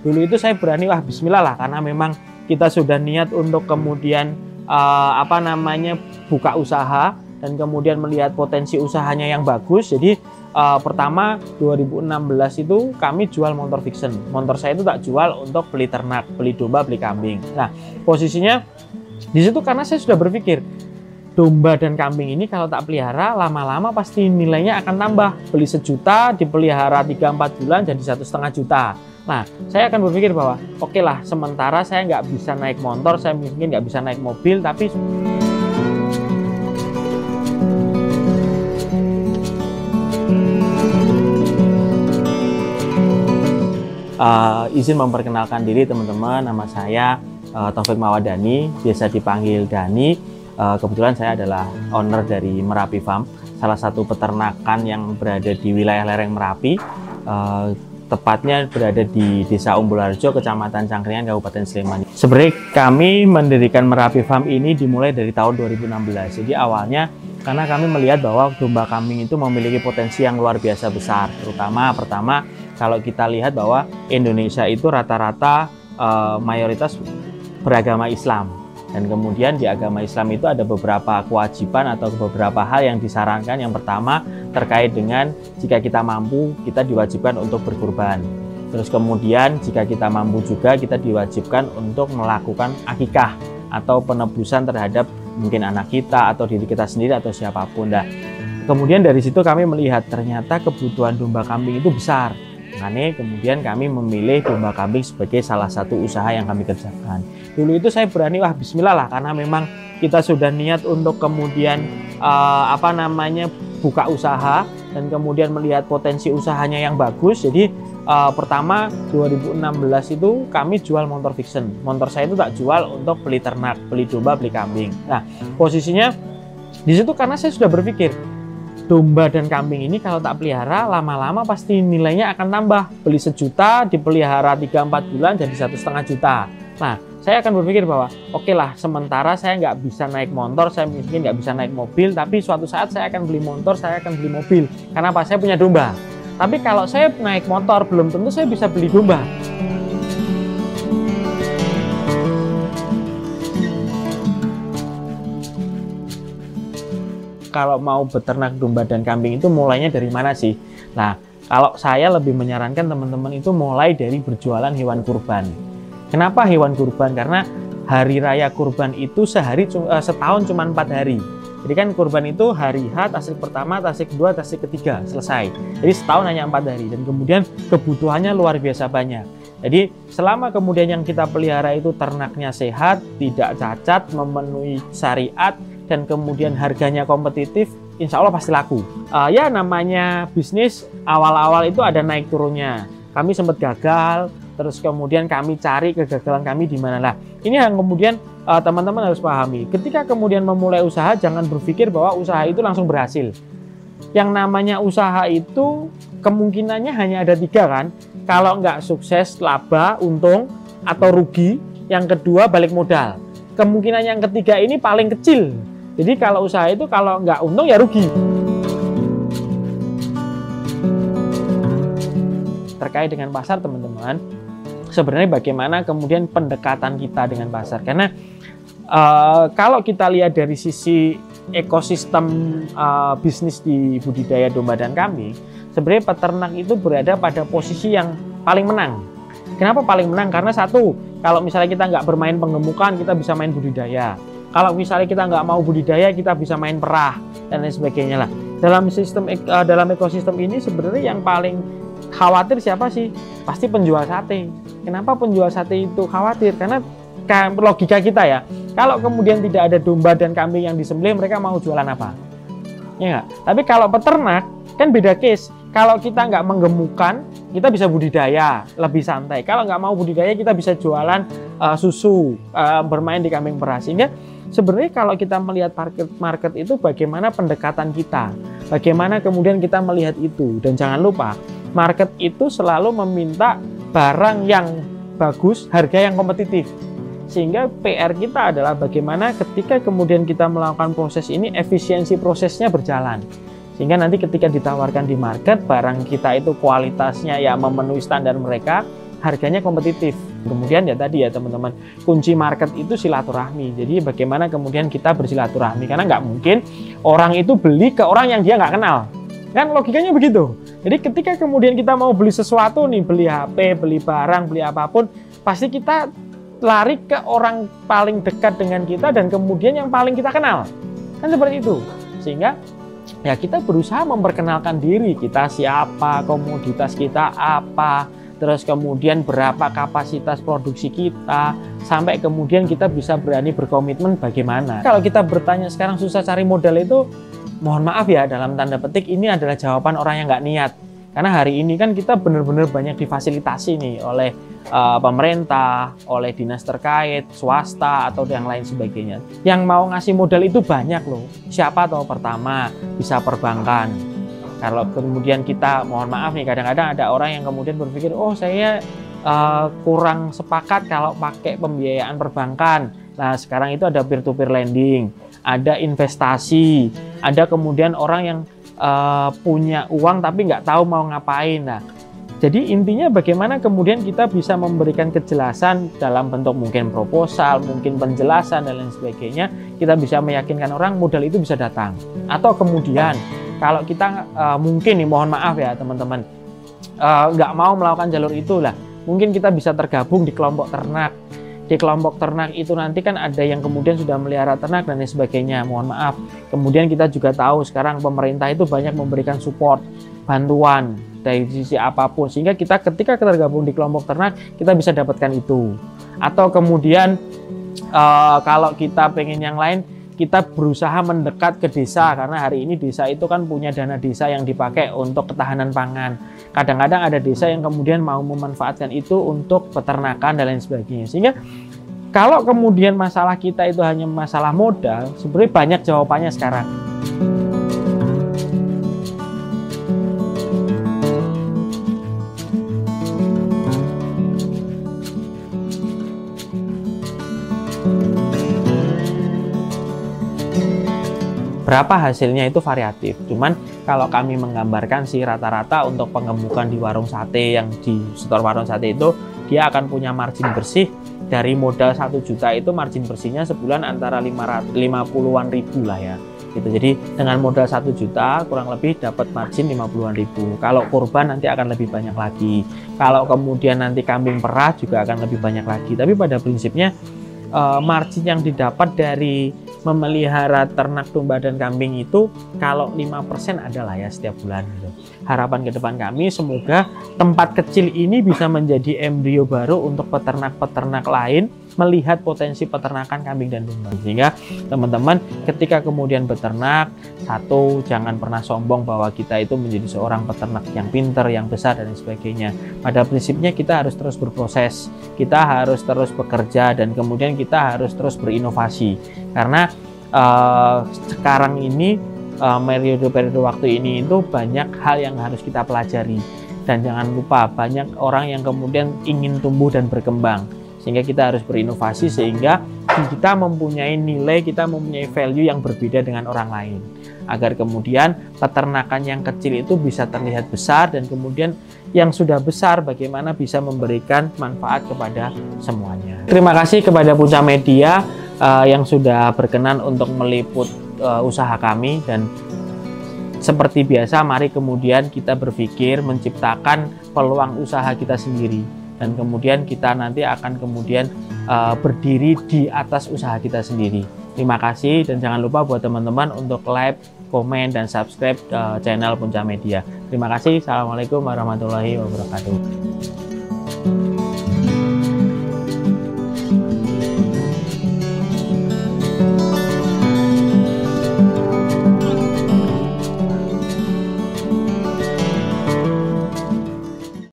Dulu itu saya berani, wah bismillah lah, karena memang kita sudah niat untuk kemudian buka usaha dan kemudian melihat potensi usahanya yang bagus. Jadi pertama 2016 itu kami jual motor fiction. Motor saya itu tak jual untuk beli ternak, beli domba, beli kambing. Nah, posisinya di situ karena saya sudah berpikir domba dan kambing ini kalau tak pelihara lama-lama pasti nilainya akan tambah. Beli 1 juta, dipelihara 3-4 bulan jadi 1,5 juta. Nah, saya akan berpikir bahwa oke lah, sementara saya nggak bisa naik motor, saya mungkin nggak bisa naik mobil, tapi izin memperkenalkan diri teman-teman, nama saya Taufik Mawadani, biasa dipanggil Dani. Kebetulan saya adalah owner dari Merapi Farm, salah satu peternakan yang berada di wilayah lereng Merapi. Tepatnya berada di Desa Umbulharjo, Kecamatan Cangkringan, Kabupaten Sleman. Sebenarnya kami mendirikan Merapi Farm ini dimulai dari tahun 2016. Jadi awalnya karena kami melihat bahwa domba kambing itu memiliki potensi yang luar biasa besar. Terutama pertama kalau kita lihat bahwa Indonesia itu rata-rata mayoritas beragama Islam. Dan kemudian di agama Islam itu ada beberapa kewajiban atau beberapa hal yang disarankan. Yang pertama terkait dengan jika kita mampu, kita diwajibkan untuk berkurban. Terus kemudian jika kita mampu juga, kita diwajibkan untuk melakukan akikah atau penebusan terhadap mungkin anak kita atau diri kita sendiri atau siapapun. Nah, kemudian dari situ kami melihat ternyata kebutuhan domba kambing itu besar. Makanya kemudian kami memilih domba kambing sebagai salah satu usaha yang kami kerjakan. Dulu itu saya berani, wah bismillah lah, karena memang kita sudah niat untuk kemudian buka usaha dan kemudian melihat potensi usahanya yang bagus. Jadi pertama 2016 itu kami jual motor fiction. Motor saya itu tak jual untuk beli ternak, beli domba, beli kambing. Nah, posisinya di situ karena saya sudah berpikir domba dan kambing ini kalau tak pelihara lama-lama pasti nilainya akan tambah. Beli 1 juta, dipelihara 3-4 bulan jadi 1,5 juta. Nah, saya akan berpikir bahwa oke lah, sementara saya nggak bisa naik motor, saya mungkin nggak bisa naik mobil, tapi suatu saat saya akan beli motor, saya akan beli mobil. Karena apa? Saya punya domba. Tapi kalau saya naik motor, belum tentu saya bisa beli domba. Kalau mau beternak domba dan kambing itu mulainya dari mana sih? Nah, kalau saya lebih menyarankan teman-teman itu mulai dari berjualan hewan kurban. Kenapa hewan kurban? Karena hari raya kurban itu setahun cuma 4 hari. Jadi kan kurban itu hari H, tasik pertama, tasik kedua, tasik ketiga, selesai. Jadi setahun hanya 4 hari dan kemudian kebutuhannya luar biasa banyak. Jadi selama kemudian yang kita pelihara itu ternaknya sehat, tidak cacat, memenuhi syariat, dan kemudian harganya kompetitif, insya Allah pasti laku. Ya namanya bisnis, awal-awal itu ada naik turunnya. Kami sempat gagal, terus kemudian kami cari kegagalan kami di mana. Nah, ini yang kemudian teman-teman harus pahami. Ketika kemudian memulai usaha, jangan berpikir bahwa usaha itu langsung berhasil. Yang namanya usaha itu kemungkinannya hanya ada 3 kan. Kalau nggak sukses, laba, untung, atau rugi. Yang kedua, balik modal. Kemungkinan yang ketiga ini paling kecil. Jadi kalau usaha itu kalau nggak untung ya rugi. Terkait dengan pasar teman-teman, sebenarnya bagaimana kemudian pendekatan kita dengan pasar. Karena kalau kita lihat dari sisi ekosistem bisnis di budidaya domba dan kambing, sebenarnya peternak itu berada pada posisi yang paling menang. Kenapa paling menang? Karena satu, kalau misalnya kita nggak bermain penggemukan, kita bisa main budidaya. Kalau misalnya kita nggak mau budidaya, kita bisa main perah dan lain sebagainya lah. Dalam ekosistem ini sebenarnya yang paling khawatir siapa sih? Pasti penjual sate. Kenapa penjual sate itu khawatir? Karena logika kita ya, kalau kemudian tidak ada domba dan kambing yang disembelih, mereka mau jualan apa? Ya nggak? Tapi kalau peternak kan beda case. Kalau kita nggak menggemukan, kita bisa budidaya, lebih santai. Kalau nggak mau budidaya, kita bisa jualan susu, bermain di kambing perah. Sehingga sebenarnya kalau kita melihat market itu bagaimana pendekatan kita, bagaimana kemudian kita melihat itu. Dan jangan lupa, market itu selalu meminta barang yang bagus, harga yang kompetitif. Sehingga PR kita adalah bagaimana ketika kemudian kita melakukan proses ini, efisiensi prosesnya berjalan. Sehingga nanti ketika ditawarkan di market, barang kita itu kualitasnya ya memenuhi standar mereka, harganya kompetitif. Kemudian ya tadi ya teman-teman, kunci market itu silaturahmi. Jadi bagaimana kemudian kita bersilaturahmi, karena nggak mungkin orang itu beli ke orang yang dia nggak kenal. Kan logikanya begitu. Jadi ketika kemudian kita mau beli sesuatu nih, beli HP, beli barang, beli apapun, pasti kita lari ke orang paling dekat dengan kita dan kemudian yang paling kita kenal. Kan seperti itu. Sehingga ya kita berusaha memperkenalkan diri, kita siapa, komoditas kita apa, terus kemudian berapa kapasitas produksi kita, sampai kemudian kita bisa berani berkomitmen bagaimana. Kalau kita bertanya sekarang susah cari modal itu, mohon maaf ya, dalam tanda petik ini adalah jawaban orang yang nggak niat. Karena hari ini kan kita benar-benar banyak difasilitasi nih oleh pemerintah, oleh dinas terkait, swasta, atau yang lain sebagainya. Yang mau ngasih modal itu banyak loh. Siapa tahu pertama bisa perbankan. Kalau kemudian kita, mohon maaf nih, kadang-kadang ada orang yang kemudian berpikir, oh saya kurang sepakat kalau pakai pembiayaan perbankan. Nah sekarang itu ada peer-to-peer lending, ada investasi, ada kemudian orang yang punya uang tapi nggak tahu mau ngapain. Nah, jadi intinya bagaimana kemudian kita bisa memberikan kejelasan dalam bentuk mungkin proposal, mungkin penjelasan dan lain sebagainya. Kita bisa meyakinkan orang modal itu bisa datang. Atau kemudian kalau kita mungkin nih, mohon maaf ya teman-teman, nggak mau melakukan jalur itulah, mungkin kita bisa tergabung di kelompok ternak. Di kelompok ternak itu nanti kan ada yang kemudian sudah melihara ternak dan lain sebagainya, mohon maaf. Kemudian kita juga tahu sekarang pemerintah itu banyak memberikan support, bantuan dari sisi apapun, sehingga kita ketika tergabung di kelompok ternak kita bisa dapatkan itu. Atau kemudian kalau kita pengen yang lain, kita berusaha mendekat ke desa, karena hari ini desa itu kan punya dana desa yang dipakai untuk ketahanan pangan. Kadang-kadang ada desa yang kemudian mau memanfaatkan itu untuk peternakan dan lain sebagainya. Sehingga kalau kemudian masalah kita itu hanya masalah modal, sebenarnya banyak jawabannya sekarang. Berapa hasilnya itu variatif, cuman kalau kami menggambarkan sih rata-rata untuk pengemukan di warung sate, yang di store warung sate itu dia akan punya margin bersih dari modal 1 juta itu, margin bersihnya sebulan antara 50-an ribu lah ya gitu. Jadi dengan modal 1 juta kurang lebih dapat margin 50-an ribu. Kalau kurban nanti akan lebih banyak lagi, kalau kemudian nanti kambing perah juga akan lebih banyak lagi. Tapi pada prinsipnya margin yang didapat dari memelihara ternak domba dan kambing itu kalau 5% adalah ya setiap bulan gitu. Harapan ke depan kami semoga tempat kecil ini bisa menjadi embrio baru untuk peternak-peternak lain melihat potensi peternakan kambing dan domba. Sehingga teman-teman ketika kemudian beternak, satu, jangan pernah sombong bahwa kita itu menjadi seorang peternak yang pinter, yang besar dan sebagainya. Pada prinsipnya kita harus terus berproses, kita harus terus bekerja, dan kemudian kita harus terus berinovasi. Karena sekarang ini periode waktu ini itu banyak hal yang harus kita pelajari, dan jangan lupa banyak orang yang kemudian ingin tumbuh dan berkembang, sehingga kita harus berinovasi sehingga kita mempunyai nilai, kita mempunyai value yang berbeda dengan orang lain, agar kemudian peternakan yang kecil itu bisa terlihat besar, dan kemudian yang sudah besar bagaimana bisa memberikan manfaat kepada semuanya. Terima kasih kepada Punca Media yang sudah berkenan untuk meliput usaha kami, dan seperti biasa mari kemudian kita berpikir menciptakan peluang usaha kita sendiri, dan kemudian kita nanti akan kemudian berdiri di atas usaha kita sendiri. Terima kasih, dan jangan lupa buat teman-teman untuk like, komen, dan subscribe channel Punca Media. Terima kasih. Assalamualaikum warahmatullahi wabarakatuh.